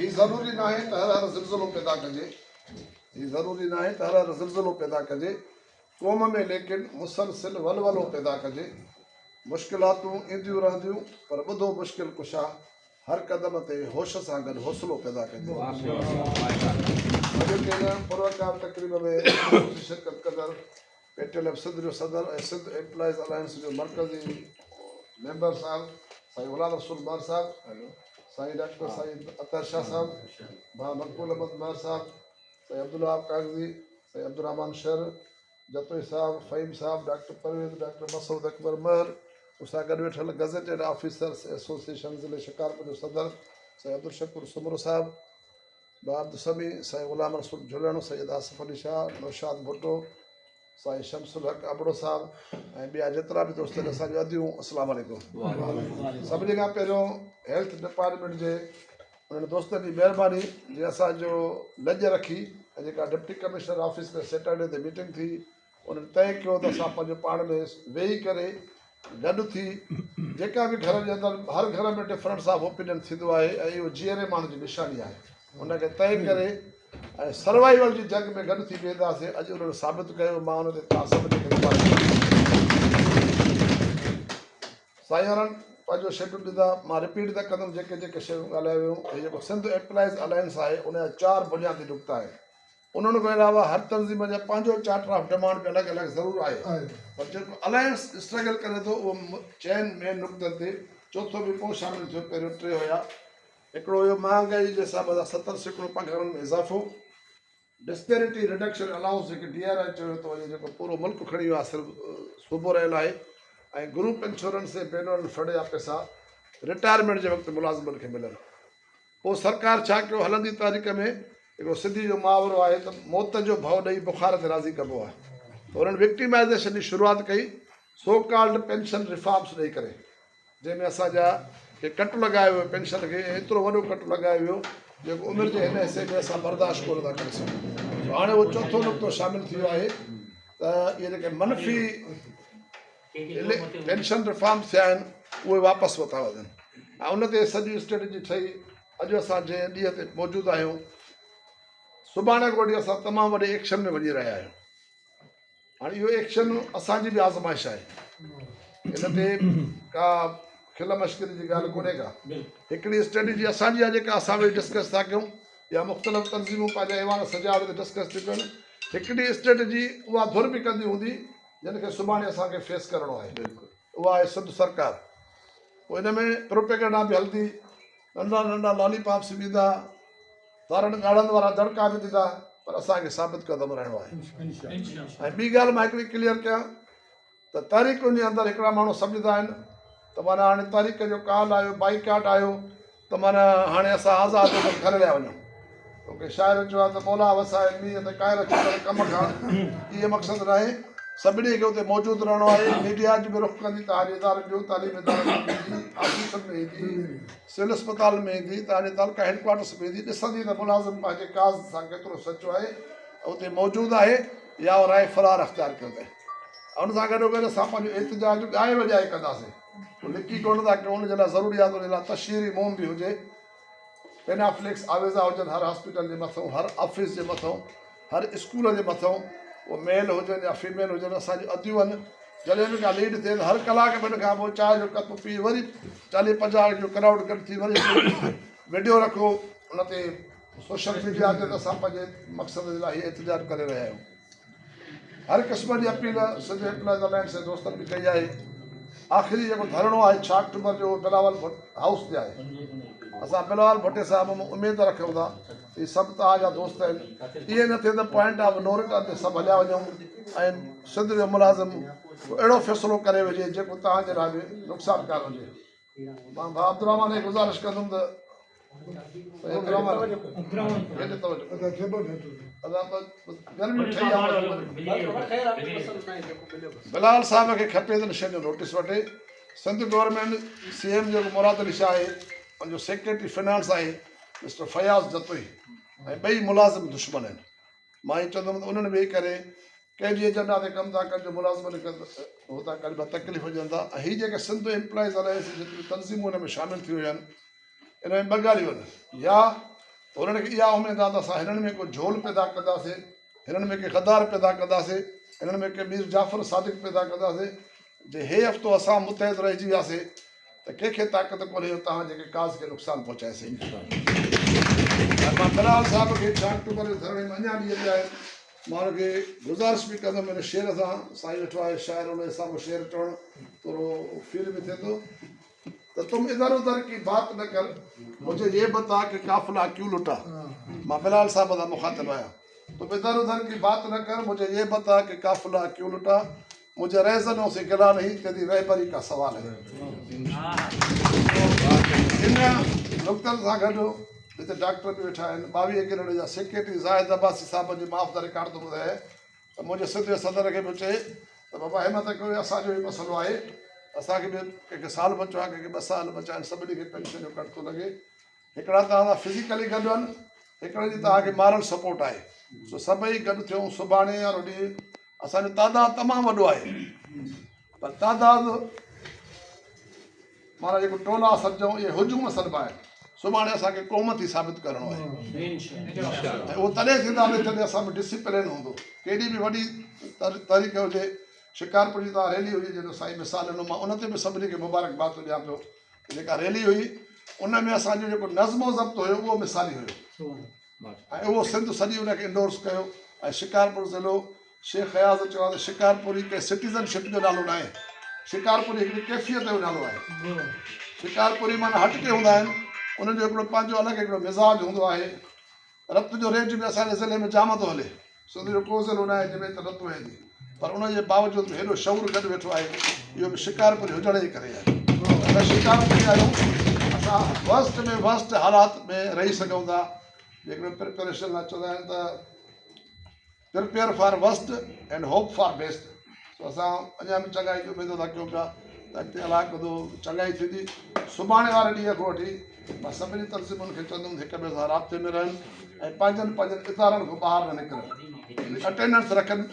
ही ज़रूरी ना आहे त हर ज़िलज़िलो पैदा कजे, ही ज़रूरी ना आहे त हर ज़िलज़िलो पैदा कजे। क़ौम में लेकिन मुसलसिल वलवलो पैदा कजे। मुश्किलातूं ईंदियूं रहंदियूं पर ॿुधो मुश्किल कुशा हर क़दम ते होश सां गॾु हौसलो पैदा कजे। अॼु के पुरवकार तक़रीब में शिरकत कंदड़ पेटीएल सिंध जो सदर ऐं सिंध एम्प्लॉइज़ अलायंस जो मरकज़ी मेंबर साहब साईं गुलाम रसूल मर साहब, साईं डॉक्टर साईं अतर शाह साहब, भाउ मकबूल अहमद मर साहब, साईं अब्दुल्ला कागज़ी, साईं अब्दुर्रहमान शर जतोई साहब, फ़हीम साहब, डॉक्टर परवेज़, डॉक्टर मसूद अकबर महर, उसां गॾु वेठल गज़ेटेड ऑफिसर्स एसोसिएशन ज़िले शिकारपुर जो सदर साईं अब्दुल शकूर सुमरो साहब, भाउ अब्दुल समी, साईं गुलाम रसूल झुलण, सैयद आसिफ अली शाह, नौशाद भुट्टो, साईं शमसुल हक अबड़ो साहब ऐं ॿिया जेतिरा बि दोस्त आहिनि असांजूं अदियूं, अस्सलाम वालेकुम। सभिनी खां पहिरियों हेल्थ डिपार्टमेंट जे उन्हनि दोस्तनि जी महिरबानी जे असांजो लॼ रखी ऐं जेका डिप्टी कमिश्नर ऑफिस में सैटरडे ते मीटिंग थी उन्हनि तय कयो त असां पंहिंजो पाण में वेही करे गॾु थी जेका बि घर जे अंदरि हर घर में डिफरेंस ऑफ ओपिनियन थींदो आहे ऐं इहो जीअरे माण्हू जी निशानी आहे उनखे तय करे ऐं सर्वाइवल जी जंग में गॾु थी वेंदासीं। अॼु उन्हनि साबित कयो, मां उन ते तव्हां सभिनी खे साईं वारनि पंहिंजो शेड्यूल ॾींदा। मां रिपीट त कंदुमि जेके जेके शयूं ॻाल्हाए वियूं। हीअ जेको सिंध एम्प्लॉइज़ अलायंस आहे उनजा 4 बुनियादी नुक़्ता आहिनि। उन्हनि खां अलावा हर तंज़ीम जा पंहिंजो चार्टर ऑफ डिमांड बि अलॻि अलॻि ज़रूरु आहे, पर जेको अलायंस स्ट्रगल करे थो उहो चइनि मेन नुक़्तनि ते चोथों बि पोइ शामिलु थियो। पहिरियों 3 हुया। हिकिड़ो हुयो महांगाई जे हिसाब सां 70% पघारनि में इज़ाफ़ो, डिस्पेरिटी रिडक्शन अलाउंस जेके DRI चयो त वञे जेको पूरो मुल्क खणी वियो आहे, सिर्फ़ु सूबो रहियल आहे, ऐं ग्रुप इंश्योरेंस जे बेनल फंड जा पैसा रिटायरमेंट जे वक़्तु मुलाज़िमनि खे मिलनि। पोइ सरकार छा कयो, हलंदी तारीख़ में हिकिड़ो सिंधी जो मुहावरो आहे त मौत जो भउ ॾेई बुखार ते राज़ी कबो आहे, त हुननि विक्टिमाइज़ेशन जी शुरूआति कई सो कॉल्ड पेंशन रिफॉर्म्स ॾेई करे, जंहिंमें असांजा खे कटु लॻायो वियो पेंशन खे, एतिरो वॾो कटु लॻायो वियो जेको उमिरि जे हिन हिसे में असां बर्दाश्त कोन था करे सघूं। हाणे उहो चोथों नुक़्तो शामिलु थी वियो आहे त इहे जेके मनफ़ी पेंशन रिफॉर्म्स थिया आहिनि उहे वापसि वथा वञनि ऐं उन ते सॼी स्ट्रेटजी ठही अॼु असां जंहिं ॾींहं ते मौजूदु आहियूं, सुभाणे खां वठी असां तमामु वॾे एक्शन में वञी रहिया आहियूं। हाणे इहो एक्शन असांजी बि आज़माइश आहे, हिन ते का खिल मश्करी जी ॻाल्हि कोन्हे का। हिकिड़ी स्ट्रेटजी असांजी आहे जेका असां वेही डिस्कस था कयूं या मुख़्तलिफ़ तंज़ीमूं पंहिंजा ऐवान सजा ते डिस्कस थियूं कनि। हिकिड़ी स्ट्रेटजी उहा धुर बि कंदी हूंदी जिनखे सुभाणे असांखे फेस करिणो आहे, उहा आहे सिंध सरकार। पोइ हिन में प्रोपेगेंडा बि हलंदी, नंढा नंढा लॉलीपॉप्स बि ॾींदा, तारनि ॻाढ़नि वारा दड़का बि ॾींदा, पर असांखे साबित क़दम रहणो आहे। ऐं ॿी ॻाल्हि मां हिकिड़ी क्लियर कयां त तारीख़ुनि जे अंदरि हिकिड़ा माण्हू सम्झंदा आहिनि त माना हाणे तारीख़ जो काल आयो, बाइकाट आयो त माना हाणे असां आज़ादु घर लाइ वञूं। तोखे शाइर चयो आहे त मौला वसाए मींहं ते कायर अची कम खां, इहे मक़सदु न आहे। सभिनी खे उते मौजूदु रहणो आहे। मीडिया जी बि रुख कंदी, तव्हांजे इदारे ॿियो तालीम इदारे में ईंदी, ऑफिसनि में ईंदी, सिविल अस्पताल में ईंदी, तव्हांजे तालुका हेडक्वार्टर्स में ईंदी, ॾिसंदी त मुलाज़िम पंहिंजे काज़ सां केतिरो सचो आहे ऐं उते मौजूदु आहे या राय फरार अख़्तियार कयो अथई। ऐं उन सां गॾोगॾु असां पंहिंजो एतिजाज ॻाए वॼाए कंदासीं, लिकी कोन था कयूं। उनजे लाइ ज़रूरी आहे त उन लाइ तशहीरी मुहिम बि हुजे, पेनाफ्लिक्स आवेज़ा हुजनि हर हॉस्पिटल जे मथां, हर ऑफिस जे मथां, हर स्कूल जे मथां, उहे मेल हुजनि या फीमेल हुजनि, असांजी अदियूं आहिनि। जॾहिं बि का लीड थिए त हर कलाक ॿिनि खां पोइ चांहि जो कप पी वरी 40-50 जो क्राउड गॾु थी वरी वीडियो रखो उन ते सोशल मीडिया ते, त असां पंहिंजे मक़सद जे लाइ एतिजाज करे रहिया आहियूं। हर क़िस्म जी अपील सिंध एम्प्लॉइज़ अलायंस जे दोस्तनि बि कई आहे। आख़िरी जेको धरणो आहे 6 अक्टूबर जो बिलावल हाउस ते आहे। असां बिलावल भुट्टे साहिब मां उमेदु रखूं था ही सभु तव्हांजा दोस्त आहिनि। इहे न थिए त पॉइंट ऑफ नो रिटर्न ते सभु हलिया वञूं ऐं सिंध जो मुलाज़िम अहिड़ो फ़ैसिलो करे वञे जेको तव्हांजे लाइ बि नुक़सानकार हुजे। मां भाउ अब्दुर्रहमान खे गुज़ारिश कंदुमि त बिलाल साहिब खे खपे त शइ जो नोटिस वठे। सिंध गवर्नमेंट CM जेको मुराद अली शाह आहे, उनजो सेक्रेटरी फिनांस आहे मिस्टर फयाज़ जतोई, ऐं ॿई मुलाज़िम दुश्मन आहिनि। मां इहो चवंदुमि त उन्हनि वेही करे कंहिंजी एजेंडा ते कमु था कनि जो मुलाज़िमनि खे हो था कनि तकलीफ़ हुजनि था। ऐं हीअ जेके सिंध एम्प्लॉइज़ अलायंस जेतिरियूं तंज़ीमूं हिन में शामिलु थी वियूं आहिनि, इन में 2 ॻाल्हियूं आहिनि, या त उन्हनि खे इहा उमेद आहे त असां हिननि में को झोल पैदा कंदासीं, हिननि में के गद्दार पैदा कंदासीं, हिननि में के मीर जाफ़र सादिक पैदा कंदासीं। जे हे हफ़्तो असां मुतहद रहिजी वियासीं त कंहिंखे ताक़त कोन्हे तव्हां जेके काज़ खे नुक़सानु पहुचाए सघे। मां बिलाल साहिब खे 6 अक्टूबर जे धरणे में अञा ॾींहं ॾिया आहिनि। मां हुनखे गुज़ारिश बि कंदुमि हिन शेर सां, साईं वेठो आहे शाइर, हुन हिसाब शेर चवणु थोरो फील बि थिए थो त तुम इधर उधर की बात न कर, मुझे ये बता कि काफ़िला क्यों लुटा। मां बिलाल साहिब सां मुखातिब आहियां। तुम इधर उधर की बात न कर, मुझे ये बता कि काफ़िला क्यों लुटा, मुझे रहज़नों से गिला नहीं, तेरी रहबरी का सवाल है। इन नुक़्तनि सां गॾु हिते डॉक्टर बि वेठा आहिनि। 22 ग्रेड जा सेक्रेटरी ज़ाहिद अब्बासी साहिब जी माफ़ करे रिकार्ड थो ॿुधाए त मुंहिंजे सिधे सदर खे बि चए त बाबा हिमत कयो, असांजो ई मसइलो आहे, असांखे बि कंहिंखे साल बचो आहे, कंहिंखे 2 साल बचा आहिनि, सभिनी खे पेंशन जो कट थो लॻे। हिकिड़ा तव्हां फिज़िकली गॾु आहिनि, हिकिड़े जी तव्हांखे मॉरल सपोर्ट आहे। सो सभई गॾु थियूं सुभाणे या ॾींहुं। असांजो तादाद तमामु वॾो आहे, पर तादाद माना जेको टोला सॾिजूं इहे हुजूं असलबा आहिनि। सुभाणे असांखे क़ौमत ई साबित करिणो आहे ऐं उहो तॾहिं थींदा जॾहिं असां में डिसिप्लिन हूंदो। केॾी बि वॾी तरीक़े हुजे, शिकारपुर जी तव्हां रैली हुई जेको साईं मिसाल ॾिनो, मां उन ते बि सभिनी खे मुबारकबाद थो ॾियां पियो। जेका रैली हुई उन में असांजो जेको नज़्मो ज़ब्त हुयो उहो मिसाली हुयो ऐं उहो सिंध सॼी उनखे इंडोर्स कयो। ऐं शिकारपुर ज़िलो शेख ख़याज़ चयो आहे त शिकारपुरी कंहिं सिटीज़नशिप जो नालो न आहे, शिकारपुरी हिकिड़ी कैफ़ियत जो नालो आहे। शिकारपुरी माना हटके हूंदा आहिनि, उन्हनि जो हिकिड़ो पंहिंजो अलॻि हिकिड़ो मिज़ाज हूंदो आहे। रत जो रेट बि असांजे ज़िले में जाम थो हले, सिंध जो को ज़िलो न आहे जंहिंमें त रत वहे थी, पर उनजे बावजूदि हेॾो शौर गॾु वेठो आहे। इहो बि शिकारपुरी हुजण जे करे आहे। अगरि शिकारपुरी आहियूं असां वर्स्ट में वर्स्ट हालात में रही सघूं था। जेकॾहिं प्रिपरेशन लाइ चवंदा आहिनि त prepare for worst and hope for best. So असां अञा बि चङाई जी उमेदूं था कयूं पिया त अॻिते अलाह कंदो चङाई थींदी। सुभाणे वारे ॾींहं खां वठी मां सभिनी तनज़ीमुनि खे चवंदुमि हिक ॿिए सां राब्ते में रहनि ऐं पंहिंजनि इदारनि खां ॿाहिरि न निकिरनि, अटेंडेंस रखनि।